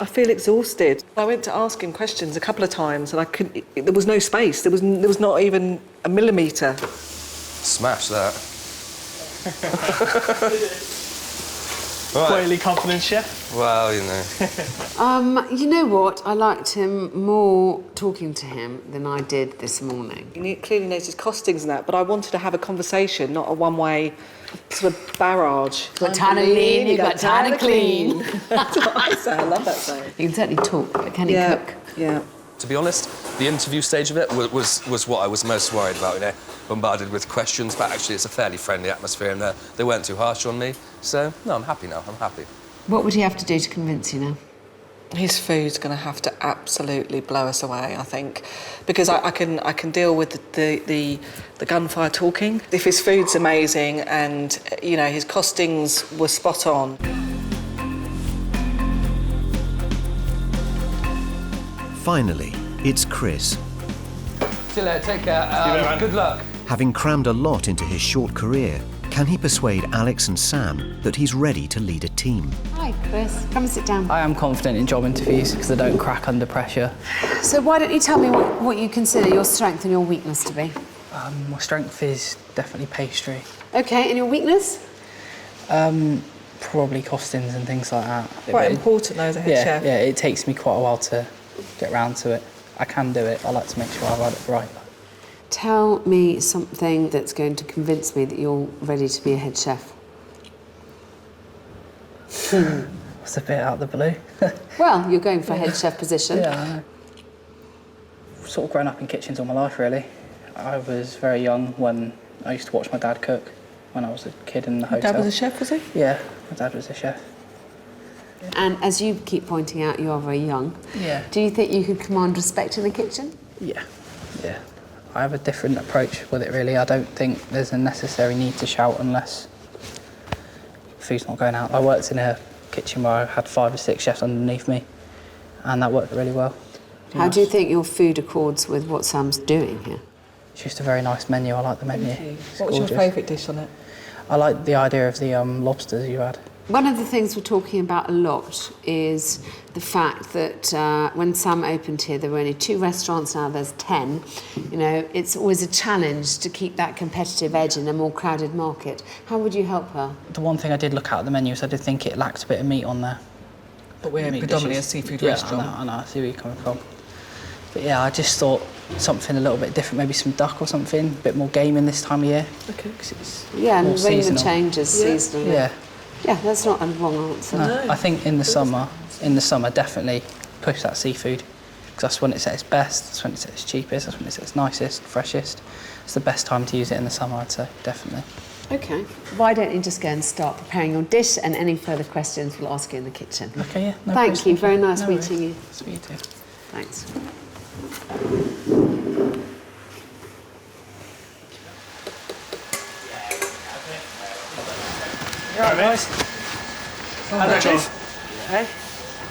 I feel exhausted. I went to ask him questions a couple of times and there was no space. There was not even a millimetre. Smash that. Quietly confident chef. Well, you know what? I liked him more talking to him than I did this morning. He clearly knows his costings and that, but I wanted to have a conversation, not a one-way sort of barrage. Got time to lean, you got time to clean. That's what I say. I love that saying. He can certainly talk, but can he cook? Yeah. To be honest, the interview stage of it was what I was most worried about, bombarded with questions, but actually it's a fairly friendly atmosphere and they weren't too harsh on me. So, no, I'm happy now, I'm happy. What would he have to do to convince you now? His food's going to have to absolutely blow us away, I think, because I can deal with the gunfire talking. If his food's amazing and, his costings were spot on. Finally, it's Chris. See you later, take care. Good luck. Having crammed a lot into his short career, can he persuade Alex and Sam that he's ready to lead a team? Hi, Chris. Come and sit down. I am confident in job interviews because I don't crack under pressure. So why don't you tell me what you consider your strength and your weakness to be? My strength is definitely pastry. OK, and your weakness? Probably costings and things like that. Quite important though as a head chef. Yeah, it takes me quite a while to get round to it. I can do it. I like to make sure I write it right. Tell me something that's going to convince me that you're ready to be a head chef. It's a bit out of the blue. Well, you're going for a head chef position. Yeah, I know. Sort of grown up in kitchens all my life, really. I was very young when I used to watch my dad cook when I was a kid in the hotel. Your dad was a chef, was he? Yeah, my dad was a chef. And as you keep pointing out, you are very young. Yeah. Do you think you could command respect in the kitchen? Yeah. I have a different approach with it, really. I don't think there's a necessary need to shout unless food's not going out. I worked in a kitchen where I had 5 or 6 chefs underneath me, and that worked really well. How do you think your food accords with what Sam's doing here? It's just a very nice menu. I like the menu. What was your favourite dish on it? I like the idea of the lobsters you had. One of the things we're talking about a lot is the fact that when Sam opened here, there were only 2 restaurants, now there's 10. It's always a challenge to keep that competitive edge in a more crowded market. How would you help her? The one thing I did look at the menu is I did think it lacked a bit of meat on there. But we're predominantly a seafood restaurant. I know, I see where you're coming from. But yeah, I just thought something a little bit different, maybe some duck or something, a bit more gaming this time of year. Okay. Yeah, and the ring the changes seasonally. Yeah. Yeah, that's not a wrong answer. No. I think in the summer, definitely push that seafood, because that's when it's at its best, that's when it's at its cheapest, that's when it's at its nicest, freshest. It's the best time to use it in the summer, I'd say, definitely. OK. Why don't you just go and start preparing your dish, and any further questions we'll ask you in the kitchen. OK, yeah. No Thank you. Very nice no meeting you. Nice to meet you too. Thanks. You all right, guys? How'd that go? Hey?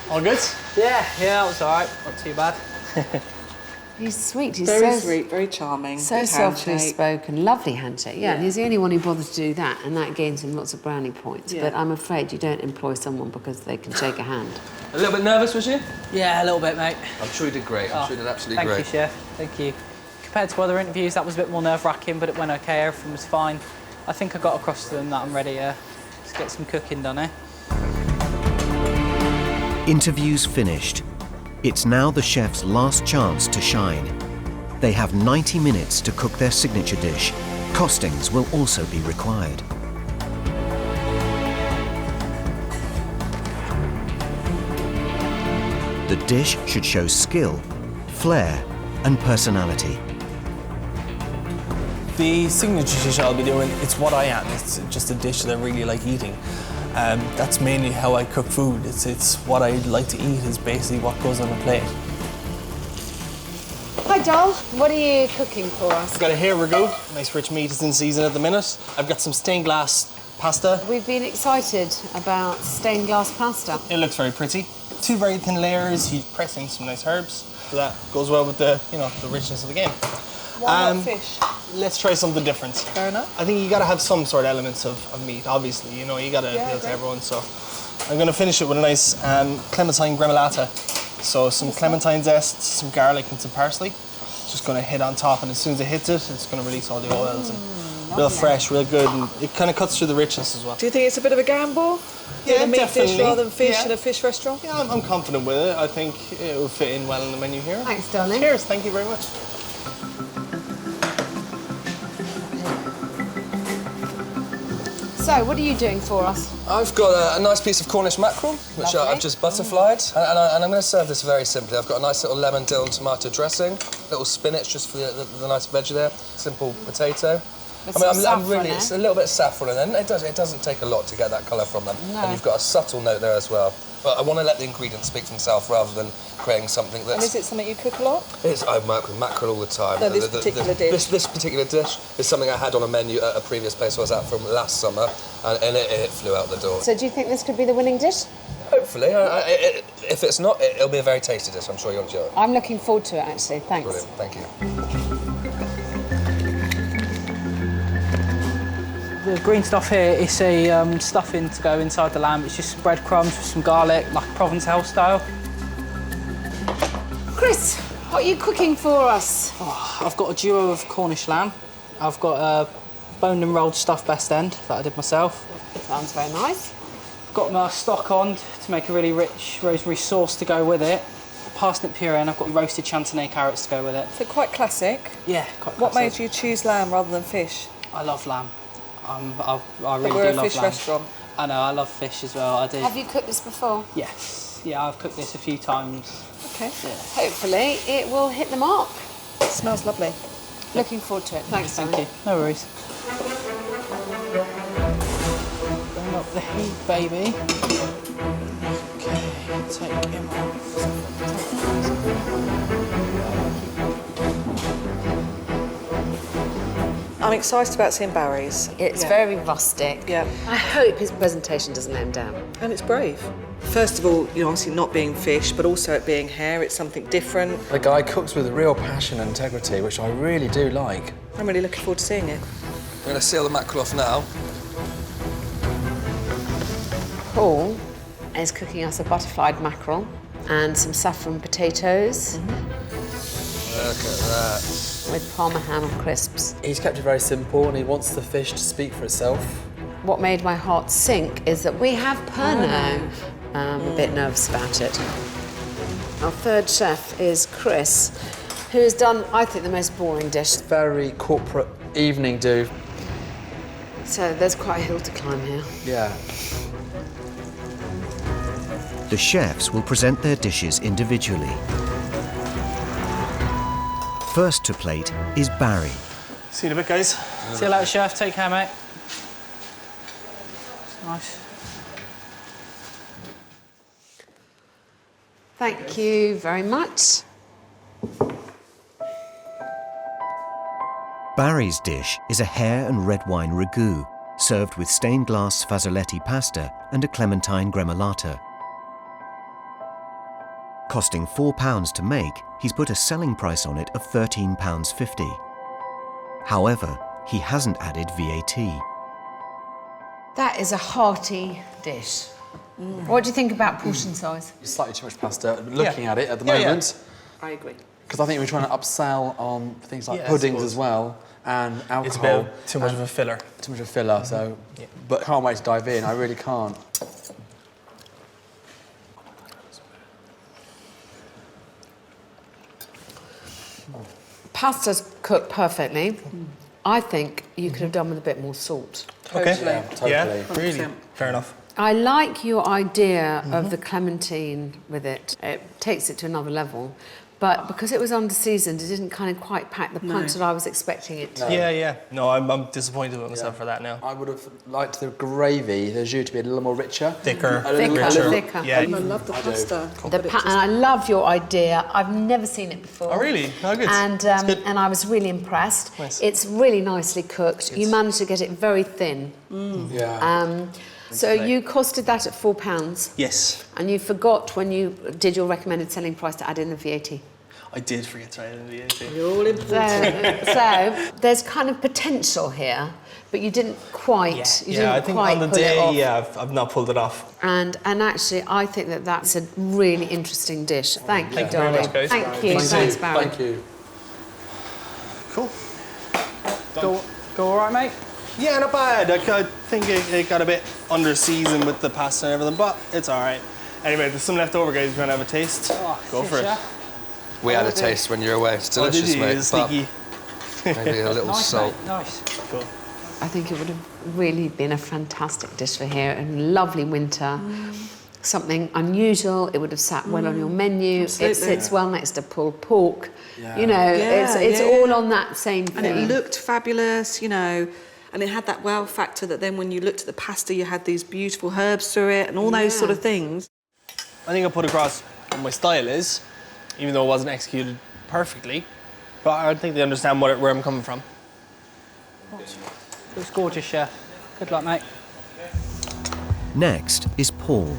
All good? Yeah, that was all right. Not too bad. He's sweet. He's Very so sweet, very charming. So good softly handshake. spoken, lovely handshake. Yeah, and he's the only one who bothered to do that, and that gains him lots of brownie points. Yeah. But I'm afraid you don't employ someone because they can shake a hand. A little bit nervous, was you? Yeah, a little bit, mate. I'm sure you did great. I'm sure you did absolutely great. Thank you, chef. Thank you. compared to other interviews, that was a bit more nerve-wracking, but it went okay, everything was fine. I think I got across to them that I'm ready to get some cooking done, eh? Interviews finished. It's now the chef's last chance to shine. They have 90 minutes to cook their signature dish. Costings will also be required. The dish should show skill, flair, and personality. The signature dish I'll be doing, it's what I am. It's just a dish that I really like eating. That's mainly how I cook food. It's what I like to eat is basically what goes on the plate. Hi, doll. What are you cooking for us? I've got a hare ragout, nice rich meat is in season at the minute. I've got some stained glass pasta. We've been excited about stained glass pasta. It looks very pretty. 2 very thin layers, he's pressing some nice herbs. So that goes well with the, the richness of the game. Why not fish? Let's try something different. Fair enough. I think you got to have some sort of elements of meat, obviously. You got to appeal to everyone. So I'm going to finish it with a nice clementine gremolata. So some clementine zest, some garlic and some parsley. Just going to hit on top, and as soon as it hits it, it's going to release all the oils. And real fresh, real good, and it kind of cuts through the richness as well. Do you think it's a bit of a gamble? Yeah, a meat definitely. dish rather than fish in a fish restaurant? Yeah, I'm confident with it. I think it will fit in well in the menu here. Thanks, darling. Cheers, thank you very much. So, what are you doing for us? I've got a nice piece of Cornish mackerel, which I've just butterflied, and I'm going to serve this very simply. I've got a nice little lemon, dill and tomato dressing, little spinach just for the nice veg there, simple potato. I'm really, it's a little bit of saffron, and then it doesn't take a lot to get that colour from them. No. And you've got a subtle note there as well. But I want to let the ingredients speak for themselves rather than creating something that's... And is it something you cook a lot? I work with mackerel all the time. No, this particular dish? This particular dish is something I had on a menu at a previous place I was at from last summer, and it flew out the door. So do you think this could be the winning dish? Hopefully. If it's not, it'll be a very tasty dish. I'm sure you'll enjoy it. I'm looking forward to it, actually. Thanks. Brilliant. Thank you. The green stuff here is a stuffing to go inside the lamb. It's just breadcrumbs with some garlic, like Provençal style. Chris, what are you cooking for us? Oh, I've got a duo of Cornish lamb. I've got a boned and rolled stuffed best end that I did myself. Sounds very nice. Got my stock on to make a really rich rosemary sauce to go with it. Parsnip puree, and I've got roasted chantenay carrots to go with it. So quite classic. Yeah, quite classic. What made you choose lamb rather than fish? I love lamb. I really do love lamb. We're a fish restaurant. I know, I love fish as well, I do. Have you cooked this before? Yes. Yeah, I've cooked this a few times. Okay. Yeah. Hopefully it will hit the mark. It smells lovely. Looking forward to it. Thanks, Thank you. No worries. Bring up the heat, baby. Okay, take him off. I'm excited about seeing Barry's. It's very rustic. Yeah. I hope his presentation doesn't let him down. And it's brave. First of all, obviously not being fish, but also it being hare, it's something different. The guy cooks with real passion and integrity, which I really do like. I'm really looking forward to seeing it. I'm going to seal the mackerel off now. Paul is cooking us a butterflied mackerel and some saffron potatoes. Look at that. With Parma ham and crisps. He's kept it very simple and he wants the fish to speak for itself. What made my heart sink is that we have Pernod. I'm a bit nervous about it. Our third chef is Chris, who has done, I think, the most boring dish. Very corporate evening do. So there's quite a hill to climb here. Yeah. The chefs will present their dishes individually. First to plate is Barry. See you in a bit, guys. See you later, chef. Take care, mate. It's nice. Thank you very much. Barry's dish is a hare and red wine ragout, served with stained glass fazzoletti pasta and a clementine gremolata. Costing £4 to make, he's put a selling price on it of £13.50. However, he hasn't added VAT. That is a hearty dish. What do you think about portion size? Slightly too much pasta. Looking at it at the moment. I agree. Because I think we're trying to upsell on things like Yeah, I puddings suppose. as well and alcohol. It's a bit too much of a filler. Too much of a filler, so... But can't wait to dive in, I really can't. Pasta's cooked perfectly. I think you could have done with a bit more salt. Okay. Yeah, totally. Yeah, really. Fair enough. I like your idea of the clementine with it. It takes it to another level. But because it was under-seasoned, it didn't kind of quite pack the punch that I was expecting it to. Yeah. No, I'm disappointed with myself for that now. I would have liked the gravy, the jus, to be a little more richer. Thicker. A little richer. Thicker. Yeah. I love the pasta. And I love your idea. I've never seen it before. Oh, really? Oh, good. And It's good. and I was really impressed. Nice. It's really nicely cooked. You managed to get it very thin. Yeah. So you costed that at £4, Yes, and you forgot when you did your recommended selling price to add in the VAT. I did forget to add in the VAT. You're all in. So there's kind of potential here, but you didn't quite. You didn't I think quite on the pull it off. day, I've not pulled it off. And actually, I think that that's a really interesting dish. Thank you, Thank you very darling. much, guys. Thank you. Thanks, Barry. Thank you. Cool. Go all right, mate? Yeah, not bad. I think it got a bit under-seasoned with the pasta and everything, but it's all right. Anyway, there's some left over, guys. If you want to have a taste, go for it. We had a taste when you were away. It's delicious, did you? mate. It's but sneaky. maybe a little Nice, salt. mate. Nice. Cool. I think it would have really been a fantastic dish for here. A lovely winter. Something unusual. It would have sat well on your menu. Absolutely. It sits well next to pulled pork. Yeah. You know, it's Yeah. all on that same And thing. it looked fabulous, you know, and it had that wow factor that then when you looked at the pasta, you had these beautiful herbs through it and all those sort of things. I think I put across what my style is, even though it wasn't executed perfectly. But I think they understand where I'm coming from. Looks gorgeous, chef. Good luck, mate. Next is Paul.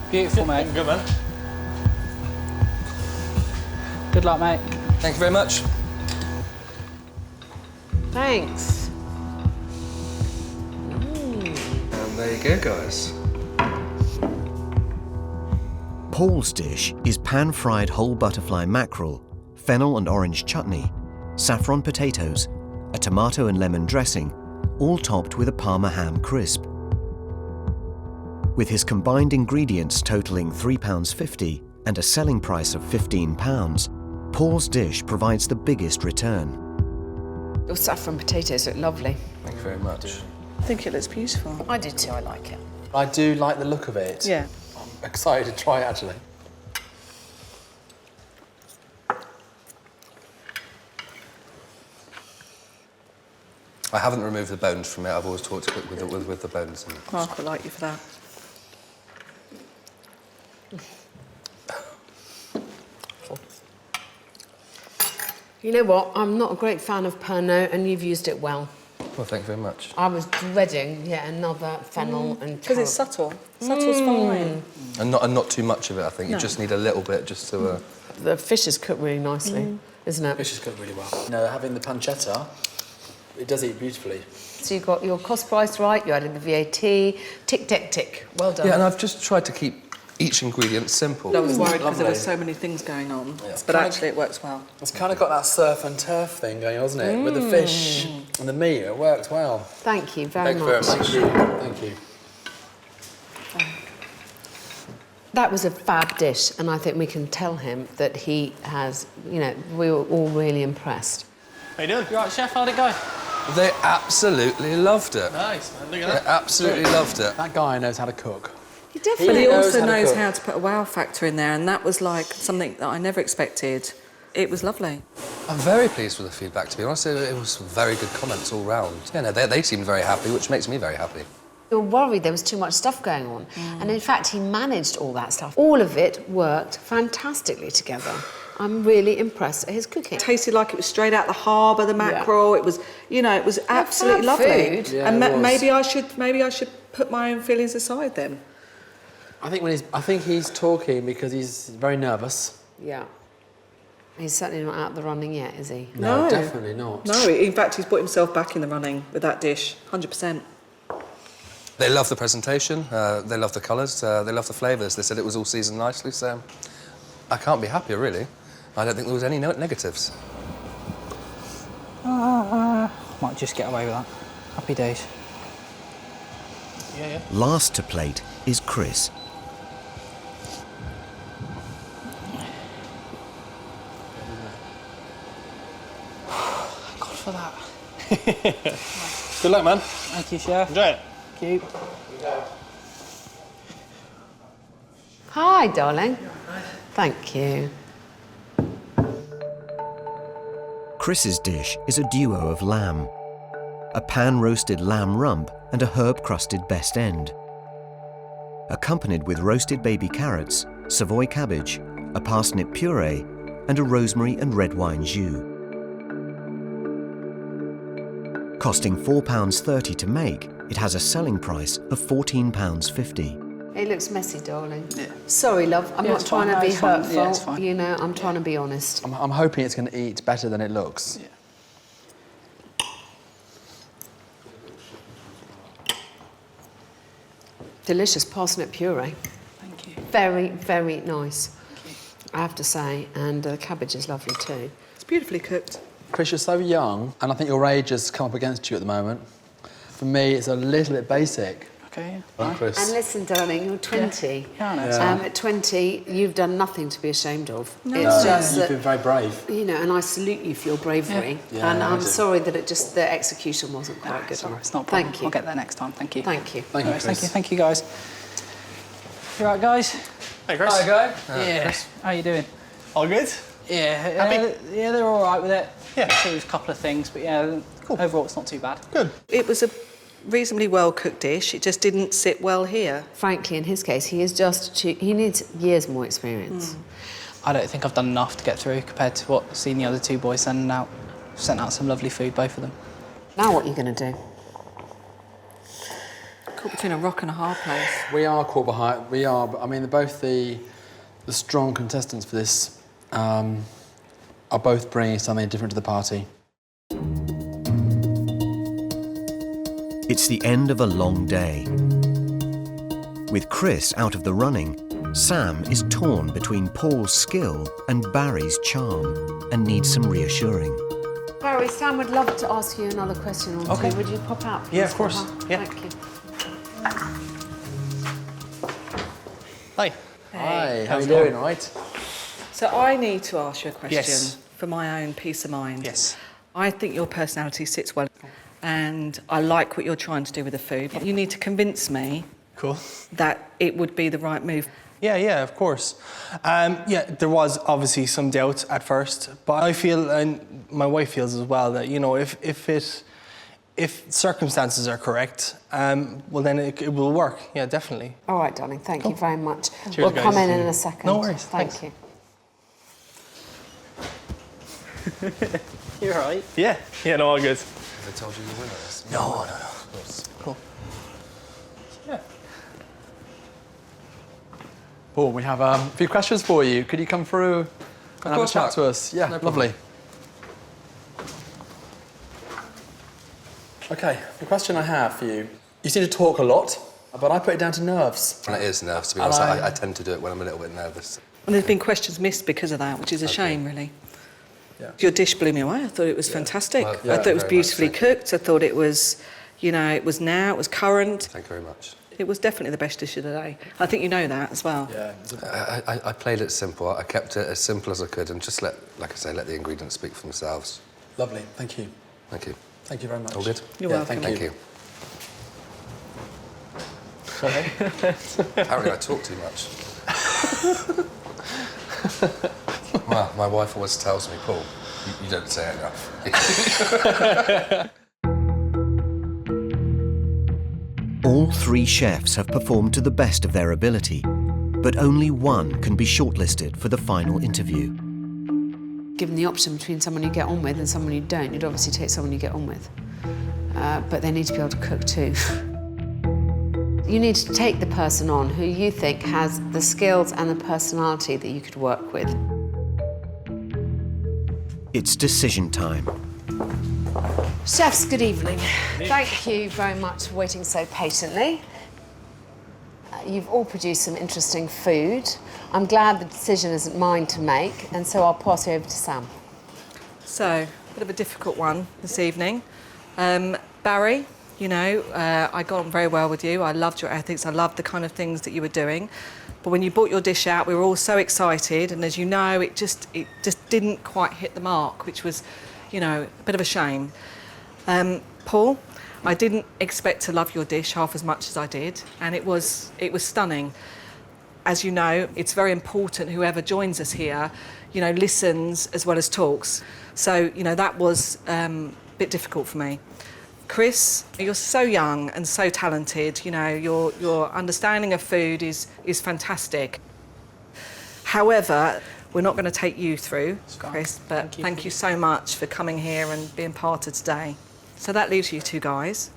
Beautiful, mate. Good, man. Good luck, mate. Thank you very much. Thanks. And there you go, guys. Paul's dish is pan-fried whole butterfly mackerel, fennel and orange chutney, saffron potatoes, a tomato and lemon dressing, all topped with a Parma ham crisp. With his combined ingredients totaling £3.50 and a selling price of £15, Paul's dish provides the biggest return. Your saffron potatoes look lovely. Thank you very much. I think it looks beautiful. I do too, I like it. I do like the look of it. Yeah. I'm excited to try it, actually. I haven't removed the bones from it. I've always taught to cook with the bones in. Oh, I quite like you for that. You know what? I'm not a great fan of Pernod, and you've used it well. Well, thank you very much. I was dreading yet another fennel and Because it's carrot. subtle. Subtle's fine. And not too much of it, I think. You just need a little bit just to... The fish is cooked really nicely, isn't it? Fish is cooked really well. You know, having the pancetta, it does eat beautifully. So you got your cost price right, you added the VAT, tick, tick, tick. Well done. Yeah, and I've just tried to keep each ingredient simple. I was worried because there were Lovely. so many things going on. Yeah. But actually it works well. It's kind of got that surf and turf thing going, wasn't it? With the fish and the meat, it worked well. Thank you very Thank you much. very much. Thank you. Thank you. That was a fab dish, and I think we can tell him that he has, you know, we were all really impressed. How you doing? You all right, chef? How'd it go? They absolutely loved it. Nice, man. Look They at that. absolutely loved it. That guy knows how to cook. He definitely He knows also how to knows cook. how to put a wow factor in there, and that was like something that I never expected. It was lovely. I'm very pleased with the feedback, to be honest. It was very good comments all round. Yeah, no, they seemed very happy, which makes me very happy. We were worried there was too much stuff going on, and in fact he managed all that stuff. All of it worked fantastically together. I'm really impressed at his cooking. It tasted like it was straight out the harbour, the mackerel. It was, you know, it was absolutely fab lovely. food. Yeah, and it was. maybe I should put my own feelings aside then. I think he's talking because he's very nervous. Yeah. He's certainly not out of the running yet, is he? No. Definitely not. No, in fact, he's put himself back in the running with that dish, 100%. They loved the presentation, they loved the colours, they loved the flavours. They said it was all seasoned nicely, so I can't be happier, really. I don't think there was any negatives. Might just get away with that. Happy days. Yeah. Last to plate is Chris. God for that. Good luck, man. Thank you, chef. Enjoy it. Thank you. Hi, darling. Thank you. Chris's dish is a duo of lamb. A pan-roasted lamb rump and a herb-crusted best end. Accompanied with roasted baby carrots, Savoy cabbage, a parsnip puree, and a rosemary and red wine jus. Costing £4.30 to make, it has a selling price of £14.50. It looks messy, darling. Yeah. Sorry, love. I'm Yeah, not it's trying fine. to No, be it's fine. hurtful. Yeah, it's fine. You know, I'm trying to be honest. I'm hoping it's going to eat better than it looks. Yeah. Delicious parsnip puree. Thank you. Very, very nice, I have to say. And the cabbage is lovely too. It's beautifully cooked. Chris, you're so young, and I think your age has come up against you at the moment. For me, it's a little bit basic. Okay, Right, Chris? And listen, darling, you're 20. Yeah, I know. At 20, you've done nothing to be ashamed of. No. It's just You've that, been very brave. you know, and I salute you for your bravery. Yeah, And I'm amazing. sorry that the execution wasn't quite good. It's all right, it's not a problem. Thank you. I'll get there next time. Thank you. Thank you. Thank you, Anyways, Chris. thank you, guys. You all right, guys? Hey, Chris. Hi, guy. Yeah. How you doing? All good? Yeah. Happy? Yeah, they're all right with it. Yeah. So there's a couple of things, but yeah, overall it's not too bad. Good. It was a reasonably well-cooked dish. It just didn't sit well here. Frankly, in his case, he needs years more experience. I don't think I've done enough to get through compared to what I've seen the other two boys send out. Sent out some lovely food, both of them. Now what are you going to do? Caught between a rock and a hard place. We are caught behind. We are. But I mean, both the strong contestants for this are both bringing something different to the party. It's the end of a long day. With Chris out of the running, Sam is torn between Paul's skill and Barry's charm and needs some reassuring. Barry, Sam would love to ask you another question or two. Would you pop out, please? Yeah, of course. Yeah. Thank you. Hi. Hi, how are how's you it doing? going? All right? So I need to ask you a question Yes. for my own peace of mind. Yes. I think your personality sits well, and I like what you're trying to do with the food. But you need to convince me Cool. that it would be the right move. Yeah, of course. Yeah, there was obviously some doubt at first, but I feel, and my wife feels as well, that, you know, if circumstances are correct, well then it will work. Yeah, definitely. All right, darling. Thank you very much. Cheers, we'll guys. come in a second. No worries, Thank thanks. you. You're right. Yeah, no, all good. Have they told you you're winners? No. Cool. Yeah. Paul, we have a few questions for you. Could you come through and have a chat Mark. to us? Yeah, No problem. lovely. Okay, the question I have for you. You seem to talk a lot, but I put it down to nerves. And it is nerves, to be And honest. I tend to do it when I'm a little bit nervous. And there's been questions missed because of that, which is a shame, really. Yeah. Your dish blew me away. I thought it was fantastic. Well, I thought it was very much, beautifully thank you. cooked. I thought it was, you know, it was current. Thank you very much. It was definitely the best dish of the day. I think you know that as well. Yeah. I played it simple. I kept it as simple as I could and just let the ingredients speak for themselves. Lovely, thank you. Thank you. Thank you very much. All good? You're Yeah, welcome. thank Thank you. you. Apparently I talk too much. Well, my wife always tells me, Paul, you don't say enough. All three chefs have performed to the best of their ability, but only one can be shortlisted for the final interview. Given the option between someone you get on with and someone you don't, you'd obviously take someone you get on with. But they need to be able to cook too. You need to take the person on who you think has the skills and the personality that you could work with. It's decision time. Chefs, good evening. Thank you very much for waiting so patiently. You've all produced some interesting food. I'm glad the decision isn't mine to make, and so I'll pass you over to Sam. So, a bit of a difficult one this evening. Barry, you know, I got on very well with you. I loved your ethics. I loved the kind of things that you were doing. But when you brought your dish out, we were all so excited, and as you know, it just didn't quite hit the mark, which was, you know, a bit of a shame. Paul, I didn't expect to love your dish half as much as I did, and it was stunning. As you know, it's very important whoever joins us here, you know, listens as well as talks. So, you know, that was a bit difficult for me. Chris, you're so young and so talented. You know, your understanding of food is fantastic. However, we're not going to take you through, Chris, but thank you so much for coming here and being part of today. So that leaves you two guys.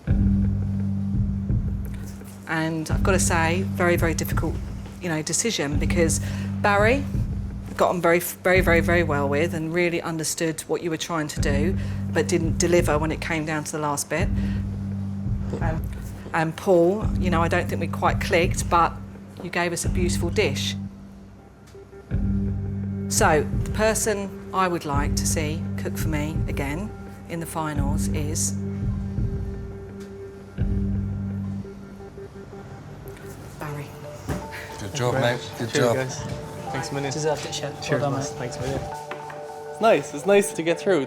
And I've got to say, very, very difficult, you know, decision, because Barry got on very well with and really understood what you were trying to do, but didn't deliver when it came down to the last bit. And Paul, you know, I don't think we quite clicked, but you gave us a beautiful dish. So, the person I would like to see cook for me again in the finals is Barry. Good job, mate. Good job. Guys. Thanks a million. Deserved it, chef. Cheers, Well done, mate. mate. Thanks a million. It's nice. It's nice to get through.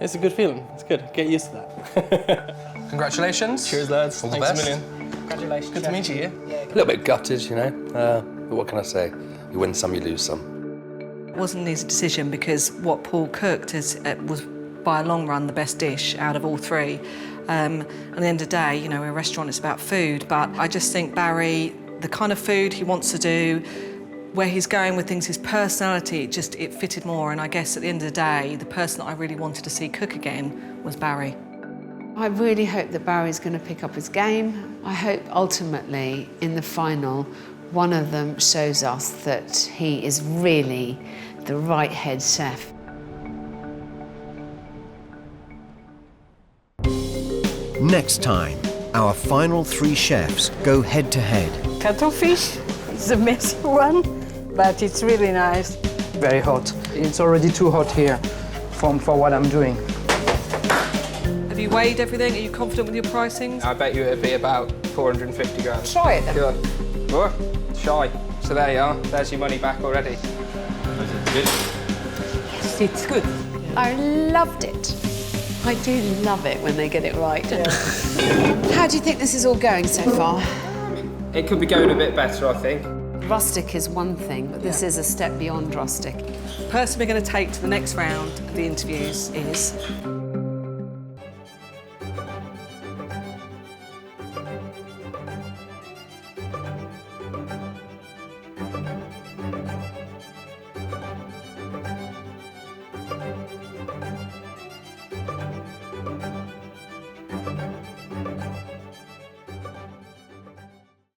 It's a good feeling. It's good. Get used to that. Congratulations. Cheers, lads. All the Thanks best. a million. Congratulations, Good to meet you. Yeah? A little bit gutted, you know. But what can I say? You win some, you lose some. It wasn't an easy decision, because what Paul cooked was by a long run the best dish out of all three. At the end of the day, you know, a restaurant is about food, but I just think Barry, the kind of food he wants to do, where he's going with things, his personality, it fitted more. And I guess at the end of the day, the person that I really wanted to see cook again was Barry. I really hope that Barry's going to pick up his game. I hope ultimately in the final, one of them shows us that he is really the right head chef. Next time, our final 3 chefs go head to head. Cuttlefish is a messy one, but it's really nice. Very hot. It's already too hot here for what I'm doing. Have you weighed everything? Are you confident with your pricings? I bet you it'd be about 450 grams. Try it then. Go on. Oh, shy. So there you are. There's your money back already. Yes, it's good. I loved it. I do love it when they get it right. How do you think this is all going so far? It could be going a bit better, I think. Rustic is one thing, but this is a step beyond rustic. The person we're going to take to the next round of the interviews is